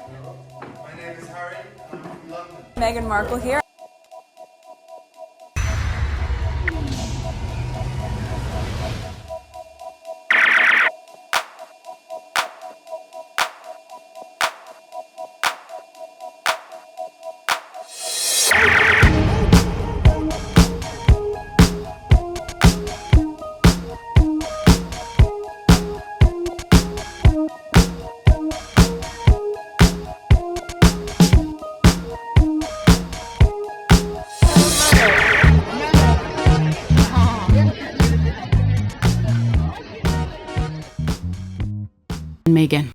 My name is Harry, and I'm from London. Meghan Markle here. Meghan.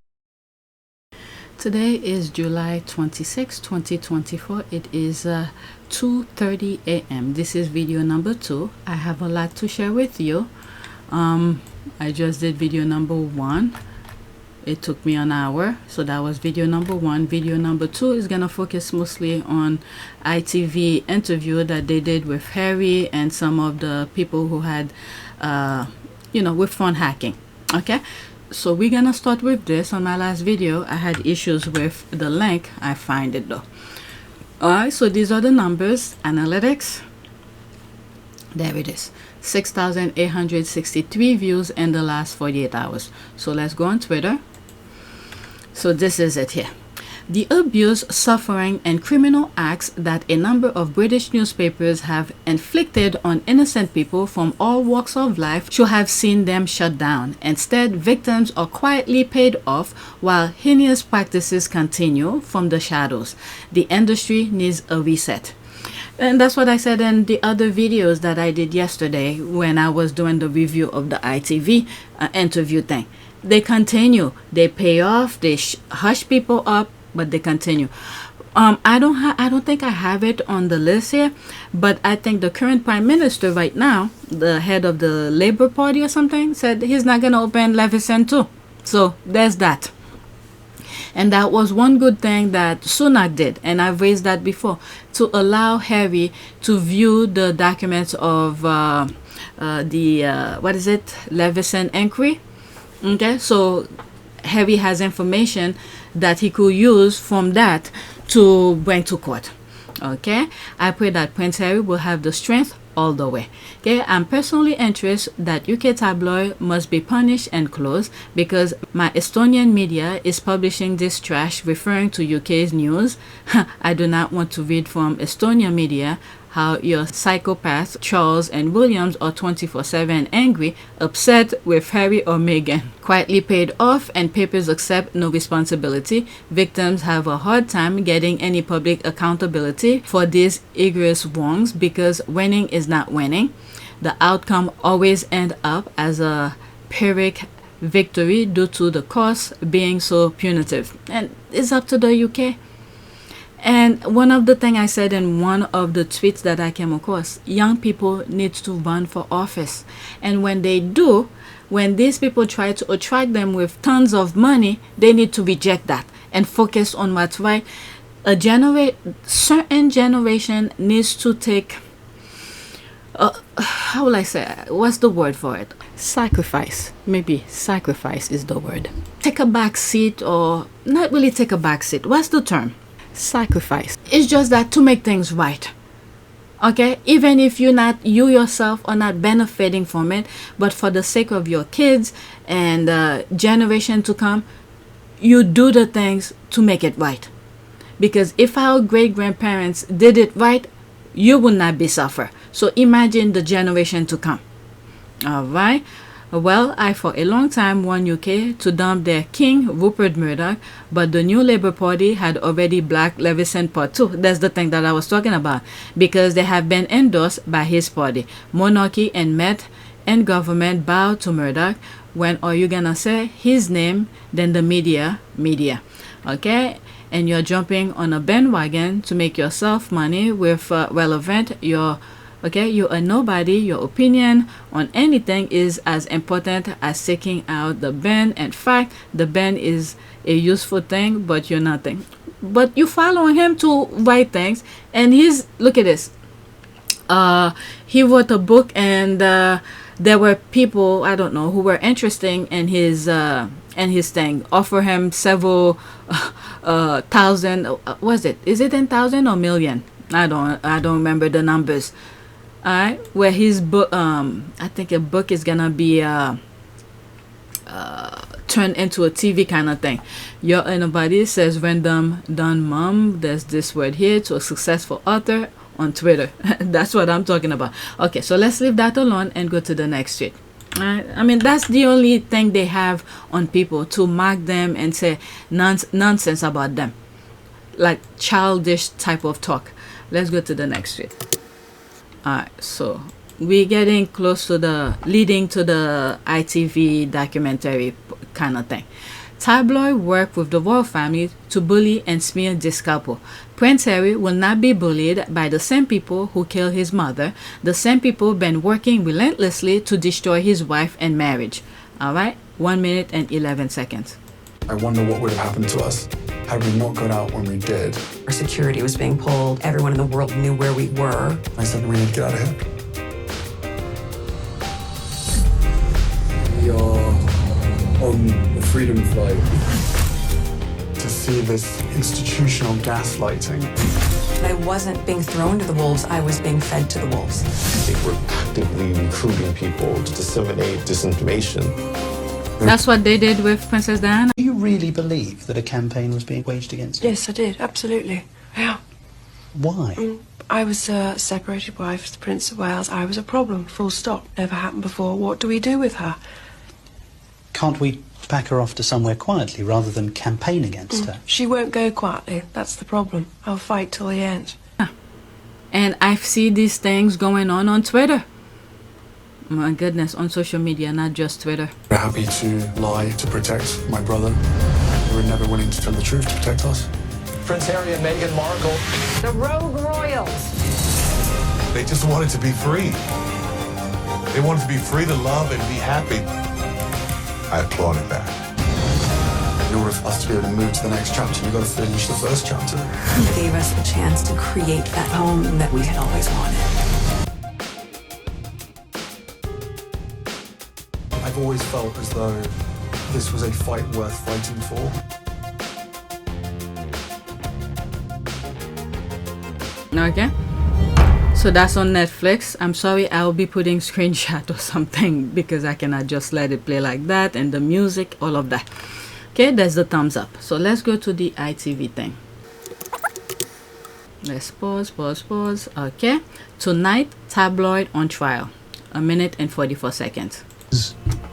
Today is July 26, 2024. It is 2:30 a.m. This is video number 2. I have a lot to share with you. I just did video number 1. It took me an hour, so that was video number 1. Video number 2 is gonna focus mostly on ITV interview that they did with Harry and some of the people who had with phone hacking. Okay, so we're gonna start with this. On my last video I had issues with the link. I find it though. Alright, so these are the numbers. Analytics, there it is, 6,863 views in the last 48 hours. So let's go on Twitter. So this is it here. The abuse, suffering, and criminal acts that a number of British newspapers have inflicted on innocent people from all walks of life should have seen them shut down. Instead, victims are quietly paid off while heinous practices continue from the shadows. The industry needs a reset. And that's what I said in the other videos that I did yesterday when I was doing the review of the ITV interview thing. They continue. They pay off. They hush people up, but they continue. I don't think I have it on the list here, but I think the current prime minister right now, the head of the Labour Party or something, said he's not going to open Leveson too. So there's that. And that was one good thing that Sunak did, and I've raised that before, to allow Harry to view the documents of Leveson Inquiry. Okay, so Harry has information that he could use from that to bring to court. Okay, I pray that Prince Harry will have the strength all the way. Okay, I'm personally interested that UK tabloid must be punished and closed because my Estonian media is publishing this trash referring to UK's news. I do not want to read from Estonian media how your psychopaths Charles and Williams are 24/7 angry, upset with Harry or Meghan. Quietly paid off and papers accept no responsibility. Victims have a hard time getting any public accountability for these egregious wrongs because winning is not winning. The outcome always ends up as a Pyrrhic victory due to the cost being so punitive. And it's up to the UK. And one of the things I said in one of the tweets that I came across, young people need to run for office. And when they do, when these people try to attract them with tons of money, they need to reject that and focus on what's right. Certain generation needs to take, how will I say, what's the word for it? Sacrifice. Maybe sacrifice is the word. Take a back seat, or not really take a back seat. What's the term? Sacrifice. It's just that to make things right. Okay, even if you yourself are not benefiting from it, but for the sake of your kids and generation to come, you do the things to make it right. Because if our great grandparents did it right, you would not be suffer. So imagine the generation to come. All right. Well, I for a long time want UK to dump their king, Rupert Murdoch, but the new Labour Party had already blacked Leveson Part 2. That's the thing that I was talking about, because they have been endorsed by his party. Monarchy and Met and government bow to Murdoch. When are you gonna say his name? Then the media. Okay? And you're jumping on a bandwagon to make yourself money with relevant, you're a nobody. Your opinion on anything is as important as seeking out the band. In fact, the band is a useful thing, but you're nothing. But you follow him to write things, and look at this. He wrote a book, and there were people, I don't know, who were interested in his and his thing, offer him several thousand, was it, is it in thousand or million? I don't remember the numbers. All right, where his book, I think a book is gonna be turned into a TV kind of thing. Your anybody says random done mom, there's this word here, to a successful author on Twitter. That's what I'm talking about. Okay, so let's leave that alone and go to the next tweet. Alright, I mean, that's the only thing they have on people, to mark them and say nonsense about them, like childish type of talk. Let's go to the next tweet. Alright, so we're getting close to the leading to the ITV documentary kind of thing. Tabloid worked with the royal family to bully and smear this couple. Prince Harry will not be bullied by the same people who killed his mother, the same people been working relentlessly to destroy his wife and marriage. Alright, 1 minute and 11 seconds. I wonder what would have happened to us had we not got out when we did. Our security was being pulled. Everyone in the world knew where we were. I said, we need to get out of here. We are on the freedom flight. To see this institutional gaslighting. I wasn't being thrown to the wolves, I was being fed to the wolves. They were actively recruiting people to disseminate disinformation. That's what they did with Princess Diana. Do you really believe that a campaign was being waged against you? Yes, I did, absolutely. Yeah. Why? I was a separated wife to the Prince of Wales. I was a problem, full stop. Never happened before. What do we do with her? Can't we pack her off to somewhere quietly rather than campaign against her? She won't go quietly. That's the problem. I'll fight till the end. And I see these things going on Twitter. My goodness, on social media, not just Twitter. We're happy to lie to protect my brother. We were never willing to tell the truth to protect us. Prince Harry and Meghan Markle. The rogue royals. They just wanted to be free. They wanted to be free to love and be happy. I applauded that. In order for us to be able to move to the next chapter, you've got to finish the first chapter. He gave us the chance to create that home that we had always wanted. I've always felt as though this was a fight worth fighting for. Okay, so that's on Netflix. I'm sorry, I'll be putting screenshot or something because I cannot just let it play like that, and the music, all of that. Okay, that's the thumbs up. So let's go to the ITV thing. Let's pause. Okay, tonight, Tabloid on trial. 1 minute and 44 seconds.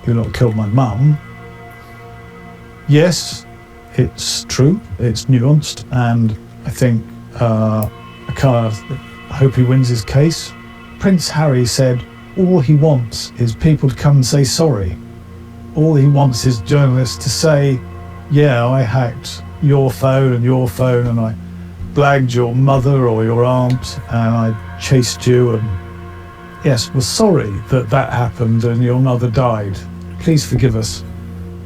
You lot killed my mum. Yes, it's true, it's nuanced, and I think I hope he wins his case. Prince Harry said all he wants is people to come and say sorry. All he wants is journalists to say, yeah, I hacked your phone and I blagged your mother or your aunt and I chased you, and yes, we're sorry that happened and your mother died. Please forgive us.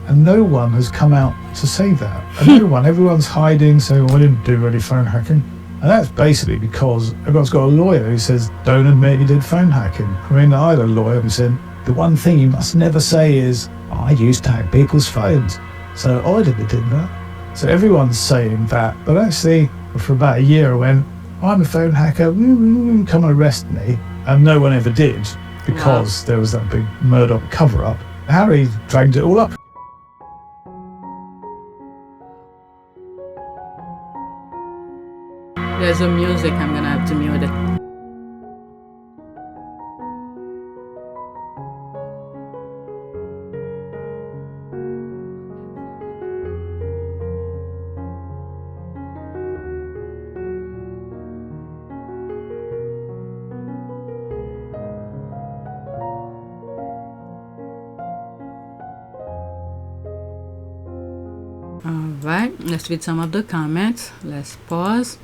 And no one has come out to say that. And everyone's hiding, saying, well, I didn't do any phone hacking. And that's basically because everyone's got a lawyer who says, don't admit you did phone hacking. I mean, I had a lawyer who said, the one thing you must never say is, I used to hack people's phones, so I never did that. So everyone's saying that, but actually, for about a year I went, I'm a phone hacker, come and arrest me. And no one ever did, because there was that big Murdoch cover-up. Harry dragged it all up. There's a music, I'm gonna have to mute it. Alright, let's read some of the comments. Let's pause.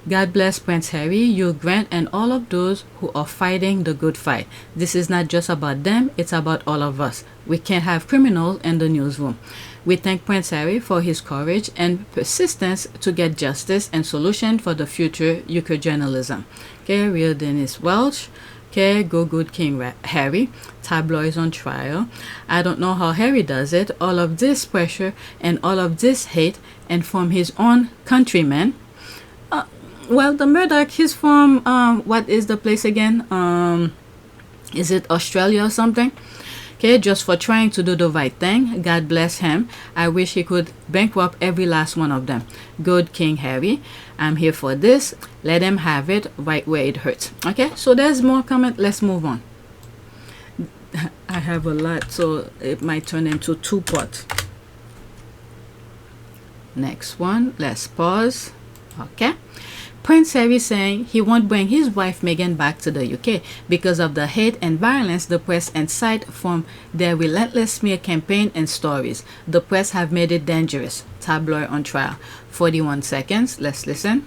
God bless Prince Harry, Hugh Grant, and all of those who are fighting the good fight. This is not just about them, it's about all of us. We can't have criminals in the newsroom. We thank Prince Harry for his courage and persistence to get justice and solution for the future UK journalism. Okay, real Dennis Welch. Okay, go good King Harry. Tabloids on trial. I don't know how Harry does it. All of this pressure and all of this hate, and from his own countrymen. Well, the Murdoch, he's from what is the place again? Is it Australia or something? Okay, just for trying to do the right thing. God bless him. I wish he could bankrupt every last one of them. Good King Harry. I'm here for this. Let him have it right where it hurts. Okay, so there's more comment. Let's move on. I have a lot, so it might turn into 2 parts. Next one. Let's pause. Okay. Prince Harry saying he won't bring his wife Meghan back to the UK because of the hate and violence the press incite from their relentless smear campaign and stories. The press have made it dangerous. Tabloid on trial. 41 seconds. Let's listen.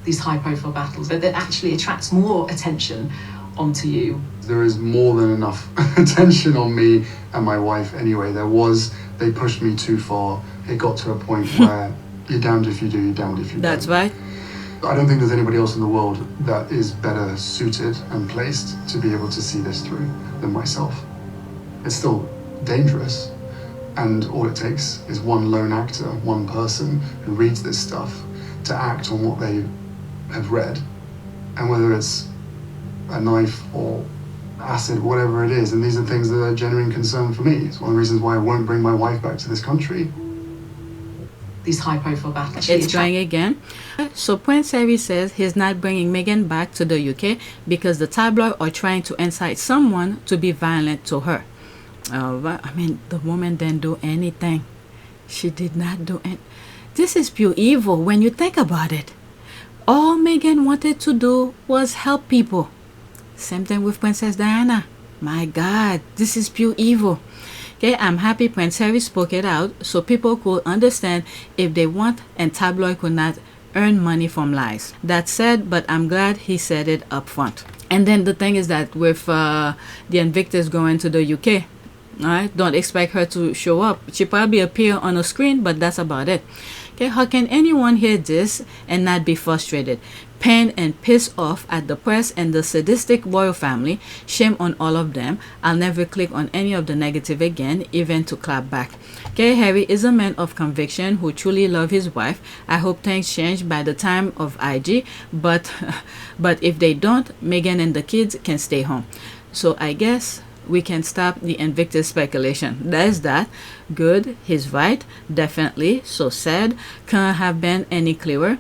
These high-profile battles, that actually attracts more attention onto you. There is more than enough attention on me and my wife anyway. They pushed me too far. It got to a point where you're damned if you do, you're damned if you don't. That's right. I don't think there's anybody else in the world that is better suited and placed to be able to see this through than myself. It's still dangerous, and all it takes is one lone actor, one person who reads this stuff to act on what they have read. And whether it's a knife or acid, whatever it is, and these are things that are genuine concern for me. It's one of the reasons why I won't bring my wife back to this country. These high-profile battles. It's trying again. So Prince Harry says he's not bringing Meghan back to the UK because the tabloid are trying to incite someone to be violent to her. I mean, the woman didn't do anything. She did not do it. This is pure evil when you think about it. All Meghan wanted to do was help people. Same thing with Princess Diana. My God, this is pure evil. Okay, I'm happy Prince Harry spoke it out so people could understand if they want, and tabloid could not earn money from lies. That's sad, but I'm glad he said it up front. And then the thing is that with the Invictus going to the UK, alright, don't expect her to show up. She probably appear on a screen, but that's about it. Okay, how can anyone hear this and not be frustrated, pained and pissed off at the press and the sadistic royal family? Shame on all of them. I'll never click on any of the negative again, even to clap back. Okay, Harry is a man of conviction who truly loves his wife. I hope things change by the time of IG, but if they don't, Meghan and the kids can stay home. So I guess we can stop the Invictus speculation. There's that. Good, he's right, definitely. So sad, can't have been any clearer.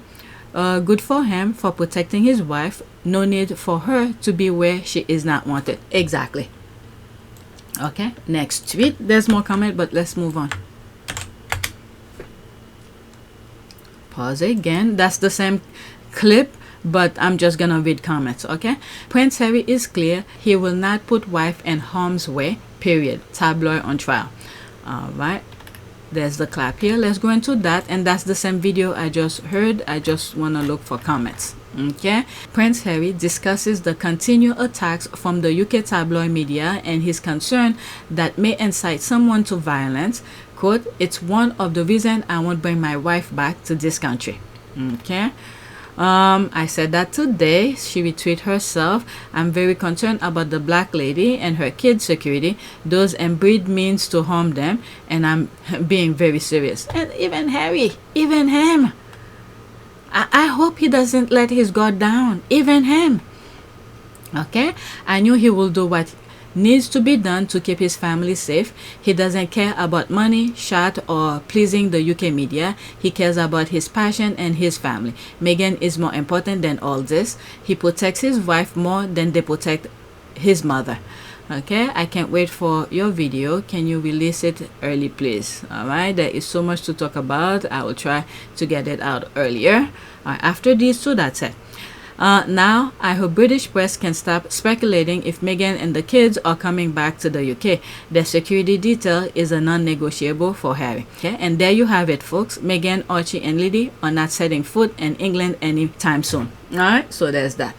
Good for him for protecting his wife. No need for her to be where she is not wanted. Exactly. Okay, next tweet. There's more comment, but let's move on. Pause again. That's the same clip, but I'm just gonna read comments. Okay, Prince Harry is clear he will not put wife in harm's way, period. Tabloid on trial. All right, there's the clap here. Let's go into that, and that's the same video I just heard. I just want to look for comments. Okay, Prince Harry discusses the continued attacks from the UK tabloid media and his concern that may incite someone to violence. Quote, it's one of the reasons I won't bring my wife back to this country. Okay, I said that today. She retweeted herself. I'm very concerned about the black lady and her kids' security. Those inbreed means to harm them, and I'm being very serious. And even Harry, even him, I hope he doesn't let his guard down. Even him. Okay, I knew he will do what needs to be done to keep his family safe. He doesn't care about money, shot, or pleasing the UK media. He cares about his passion and his family. Meghan is more important than all this. He protects his wife more than they protect his mother. Okay, I can't wait for your video. Can you release it early, please? All right, there is so much to talk about. I will try to get it out earlier. After these two, that's it. Now, I hope British press can stop speculating if Meghan and the kids are coming back to the UK. Their security detail is a non-negotiable for Harry. Okay, and there you have it, folks. Meghan, Archie, and Lily are not setting foot in England anytime soon. Alright, so there's that.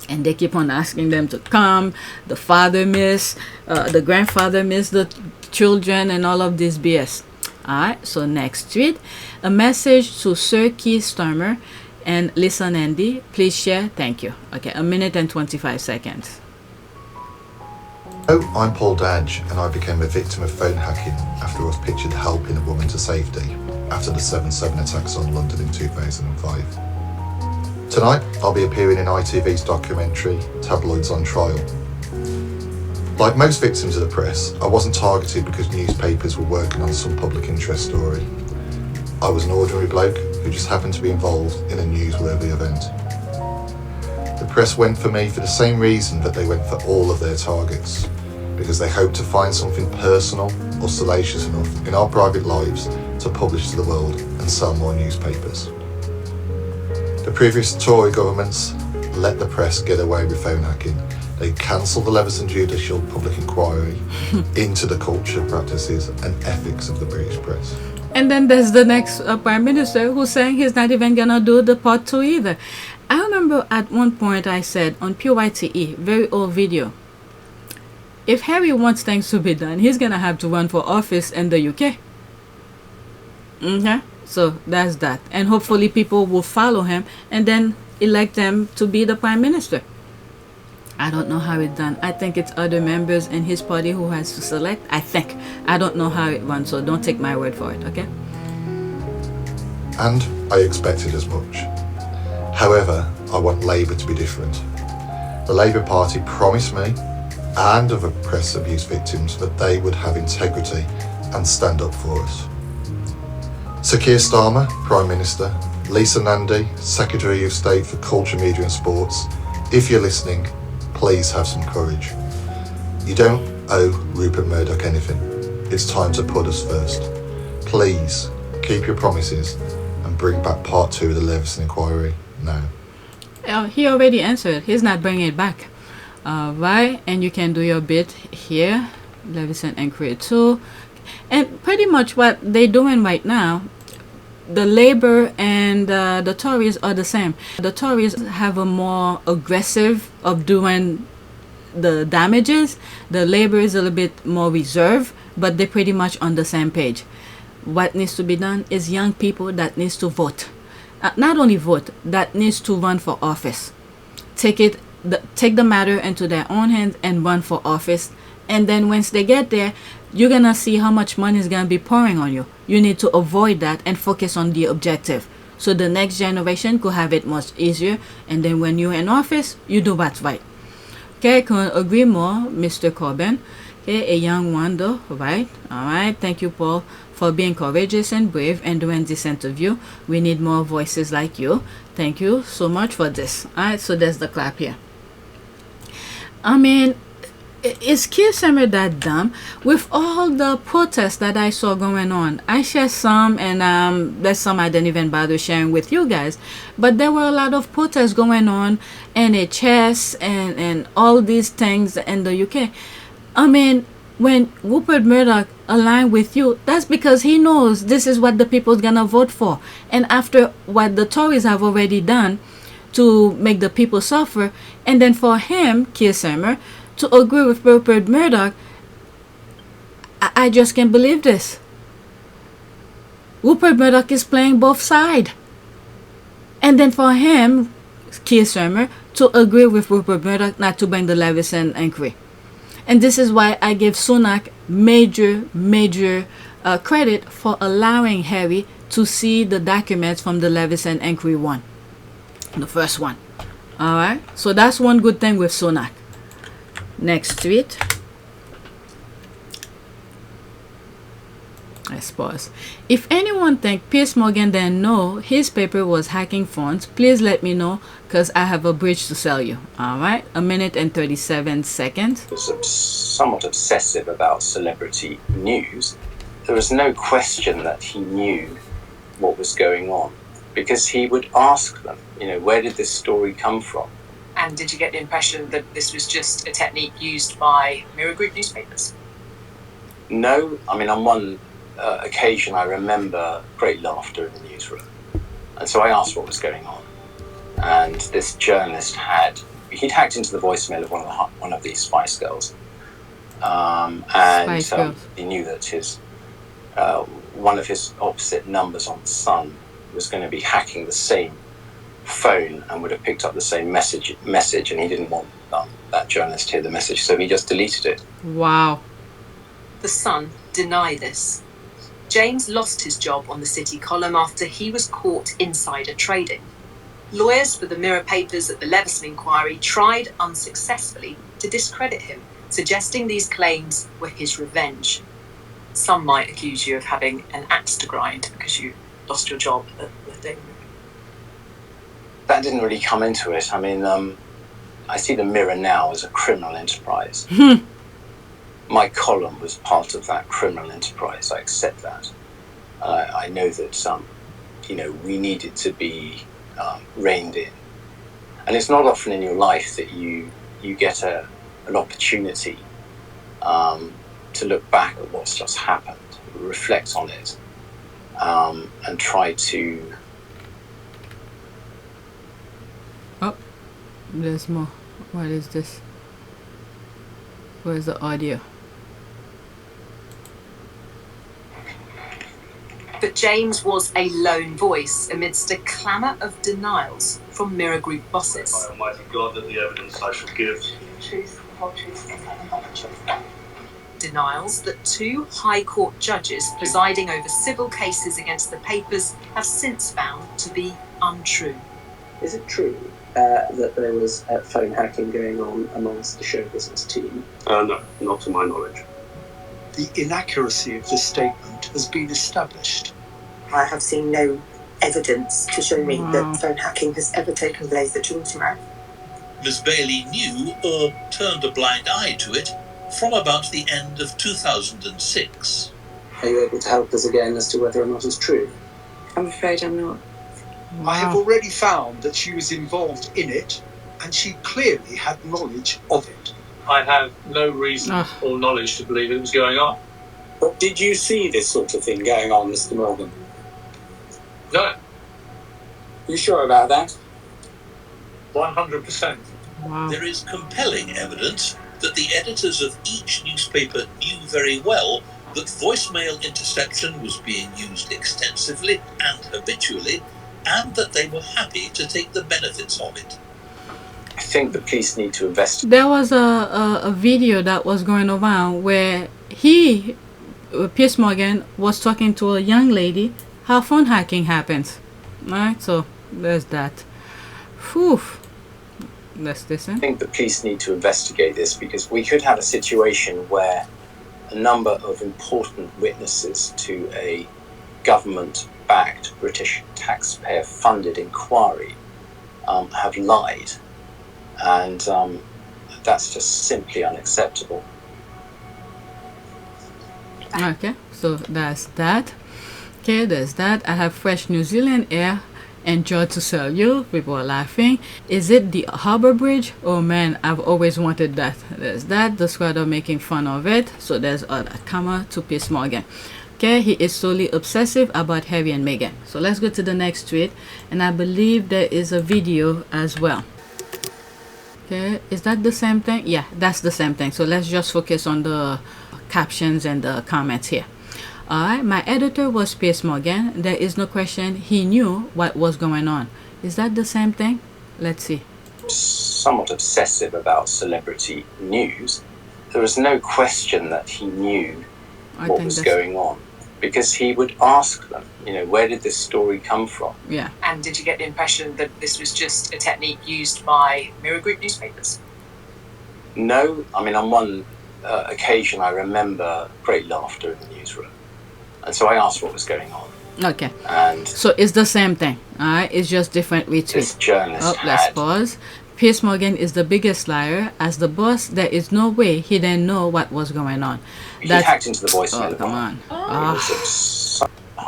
And they keep on asking them to come. The father miss, the grandfather miss the children, and all of this BS. Alright, so next tweet. A message to Sir Keir Starmer. And listen, Andy, please share. Thank you. Okay, 1 minute and 25 seconds. Hello, I'm Paul Dadge, and I became a victim of phone hacking after I was pictured helping a woman to safety after the 7/7 attacks on London in 2005. Tonight, I'll be appearing in ITV's documentary, Tabloids on Trial. Like most victims of the press, I wasn't targeted because newspapers were working on some public interest story. I was an ordinary bloke who just happened to be involved in a newsworthy event. The press went for me for the same reason that they went for all of their targets, because they hoped to find something personal or salacious enough in our private lives to publish to the world and sell more newspapers. The previous Tory governments let the press get away with phone hacking. They cancelled the Leveson Judicial Public Inquiry into the culture, practices and ethics of the British press. And then there's the next Prime Minister who's saying he's not even gonna do the part 2 either. I remember at one point I said on PYTE, very old video, if Harry wants things to be done, he's gonna have to run for office in the UK. Okay, so that's that. And hopefully people will follow him and then elect them to be the Prime Minister. I don't know how it's done. I think it's other members in his party who has to select. I think. I don't know how it runs, so don't take my word for it, okay? And I expected as much. However, I want Labour to be different. The Labour Party promised me and other press abuse victims that they would have integrity and stand up for us. Sir Keir Starmer, Prime Minister, Lisa Nandy, Secretary of State for Culture, Media and Sports, if you're listening, please have some courage. You don't owe Rupert Murdoch anything. It's time to put us first. Please keep your promises and bring back part 2 of the Leveson Inquiry now. He already answered. He's not bringing it back. Right, and you can do your bit here, Leveson Inquiry 2. And pretty much what they're doing right now, the Labour and the Tories are the same. The Tories have a more aggressive of doing the damages. The Labour is a little bit more reserved, but they're pretty much on the same page. What needs to be done is young people that needs to vote. Not only vote, that needs to run for office. Take the matter into their own hands and run for office. And then once they get there, you're gonna see how much money is gonna be pouring on you. You need to avoid that and focus on the objective, so the next generation could have it much easier. And then when you're in office, you do what's right. Okay, couldn't agree more, Mr. Corbyn. Okay, a young one though, right? All right, thank you, Paul, for being courageous and brave and doing this interview. We need more voices like you. Thank you so much for this. All right, so there's the clap here. I mean, is Keir Starmer that dumb? With all the protests that I saw going on, I shared some, and there's some I didn't even bother sharing with you guys, but there were a lot of protests going on, NHS and all these things in the UK. I mean, when Rupert Murdoch aligned with you, that's because he knows this is what the people's gonna vote for. And after what the Tories have already done to make the people suffer, and then for him, Keir Starmer, to agree with Rupert Murdoch, I just can't believe this. Rupert Murdoch is playing both sides. And then for him, Keir Starmer, to agree with Rupert Murdoch not to bring the Leveson Inquiry. And this is why I give Sunak major credit for allowing Harry to see the documents from the Leveson Inquiry 1. The first one. Alright, so that's one good thing with Sunak. Next tweet. Let's pause. If anyone think Piers Morgan There know his paper was hacking phones, please let me know, because I have a bridge to sell you. Alright, 1 minute and 37 seconds. Was somewhat obsessive about celebrity news. There was no question that he knew what was going on, because he would ask them, where did this story come from? And did you get the impression that this was just a technique used by Mirror Group newspapers? No, I mean, on one occasion I remember great laughter in the newsroom. And so I asked what was going on. And this journalist he'd hacked into the voicemail of one of these Spice Girls. He knew that one of his opposite numbers on the Sun was going to be hacking the same phone and would have picked up the same message, and he didn't want that journalist to hear the message, so he just deleted it. Wow. The Sun deny this. James lost his job on the City column after he was caught insider trading. Lawyers for the Mirror papers at the Leveson Inquiry tried unsuccessfully to discredit him, suggesting these claims were his revenge. Some might accuse you of having an axe to grind because you lost your job at the Daily Mirror. That didn't really come into it. I mean, I see the Mirror now as a criminal enterprise. My column was part of that criminal enterprise. I accept that. I know that we needed to be reined in, and it's not often in your life that you get an opportunity to look back at what's just happened, reflect on it, and try to. Oh, there's more. What is this? Where's the audio? But James was a lone voice amidst a clamour of denials from Mirror Group bosses. By Almighty God, that the evidence I shall give. Truth, the whole truth, and nothing but the truth. Denials that 2 High Court judges presiding over civil cases against the papers have since found to be untrue. Is it true that there was phone hacking going on amongst the show business team? No, not to my knowledge. The inaccuracy of this statement has been established. I have seen no evidence to show me that phone hacking has ever taken place at Baltimore. Miss Bailey knew or turned a blind eye to it from about the end of 2006. Are you able to help us again as to whether or not it's true? I'm afraid I'm not. I have already found that she was involved in it, and she clearly had knowledge of it. I have no reason or knowledge to believe it was going on. But did you see this sort of thing going on, Mr. Morgan? No. You sure about that? 100%. Wow. There is compelling evidence that the editors of each newspaper knew very well that voicemail interception was being used extensively and habitually, and that they were happy to take the benefits of it. I think the police need to investigate. There was a video that was going around where Piers Morgan, was talking to a young lady how phone hacking happens. Alright, so there's that. Whew. Let's listen. I think the police need to investigate this, because we could have a situation where a number of important witnesses to a government-backed British taxpayer-funded inquiry have lied. And that's just simply unacceptable. Okay, so that's that. Okay, there's that. I have fresh New Zealand air. Enjoy to sell you. People are laughing. Is it the Harbour Bridge? Oh man, I've always wanted that. There's that. The squad are making fun of it. So there's a camera to Piers Morgan. Okay, he is solely obsessive about Harry and Meghan. So let's go to the next tweet. And I believe there is a video as well. Okay, is that the same thing? Yeah, that's the same thing. So let's just focus on the captions and the comments here. Alright, my editor was Piers Morgan. There is no question he knew what was going on. Is that the same thing? Let's see. Somewhat obsessive about celebrity news. There was no question that he knew what was going on, because he would ask them, where did this story come from? Yeah. And did you get the impression that this was just a technique used by Mirror Group newspapers? No. I mean, on one occasion I remember great laughter in the newsroom. And so I asked what was going on. Okay. And so it's the same thing. Alright, it's just different retweets. This journalist let's pause. Piers Morgan is the biggest liar. As the boss, there is no way he didn't know what was going on. He hacked into the voicemail. Oh, come on.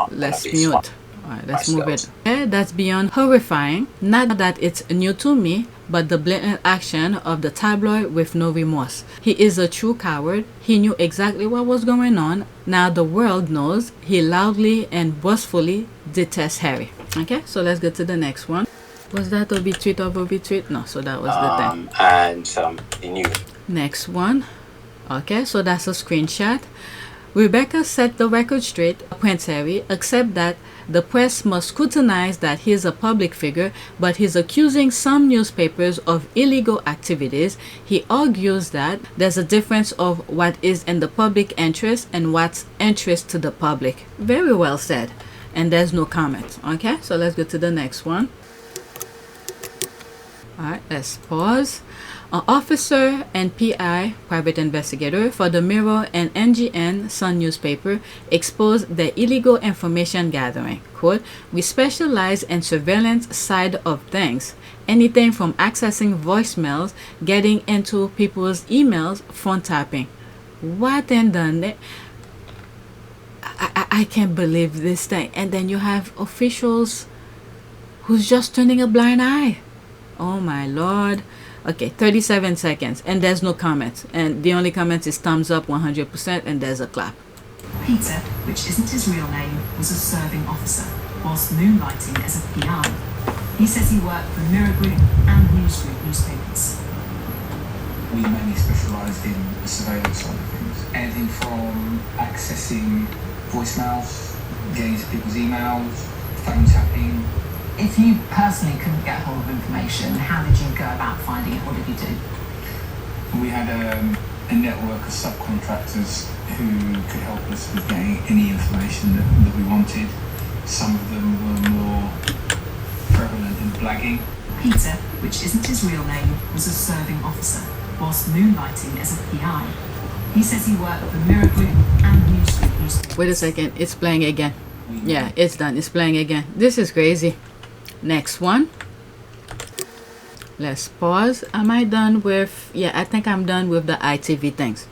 Let's mute. Alright, let's move it. Okay, that's beyond horrifying. Not that it's new to me, but the blatant action of the tabloid with no remorse. He is a true coward. He knew exactly what was going on. Now the world knows. He loudly and boastfully detests Harry. Okay, so let's go to the next one. Was that a retweet of a retweet? No, so that was the thing. And he knew. Next one. Okay, so that's a screenshot. Rebecca set the record straight. Prince Harry accepts that the press must scrutinize that he is a public figure, but he's accusing some newspapers of illegal activities. He argues that there's a difference of what is in the public interest and what's interest to the public. Very well said. And there's no comment. Okay, so let's go to the next one. Alright, let's pause. An officer and PI, private investigator, for the Mirror and NGN Sun newspaper exposed their illegal information gathering. Quote, "We specialize in surveillance side of things. Anything from accessing voicemails, getting into people's emails, phone tapping." What in the... I can't believe this thing. And then you have officials who's just turning a blind eye. Oh my Lord. Okay, 37 seconds and there's no comments, and the only comment is thumbs up 100%, and there's a clap. Peter, which isn't his real name, was a serving officer whilst moonlighting as a PI. He says he worked for Mirror Group and News Group newspapers. We mainly specialised in the surveillance side of things. Anything from accessing voicemails, getting into people's emails, phone tapping. If you personally couldn't get hold of information, how did you go about finding it? What did you do? We had a network of subcontractors who could help us with getting any information that we wanted. Some of them were more prevalent in blagging. Peter, which isn't his real name, was a serving officer whilst moonlighting as a PI. He says he worked for Mirror Group and News Group. Wait a second, it's playing again. Yeah, it's done. It's playing again. This is crazy. Next one. Let's pause. Am I done with... Yeah, I think I'm done with the ITV things.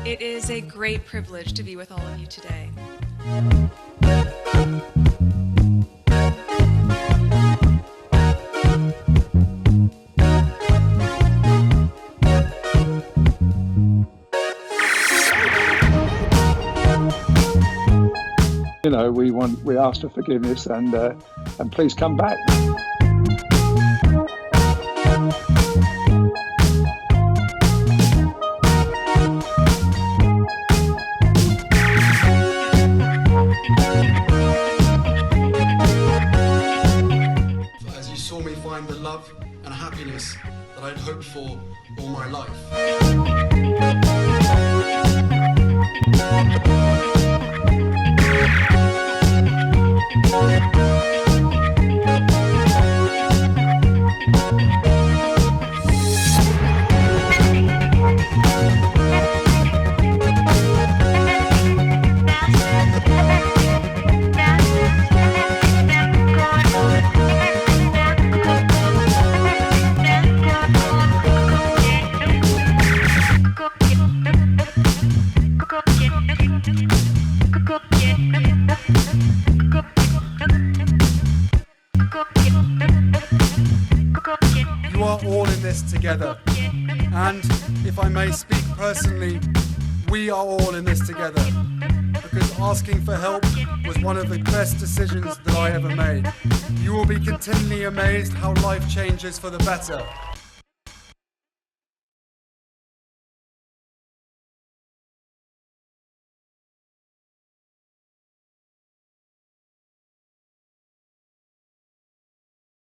It is a great privilege to be with all of you today. You know, we ask for forgiveness and please come back. As you saw me find the love and happiness that I'd hoped for all my life. You are all in this together, and if I may speak personally, we are all in this together, because asking for help was one of the best decisions that I ever made. You will be continually amazed how life changes for the better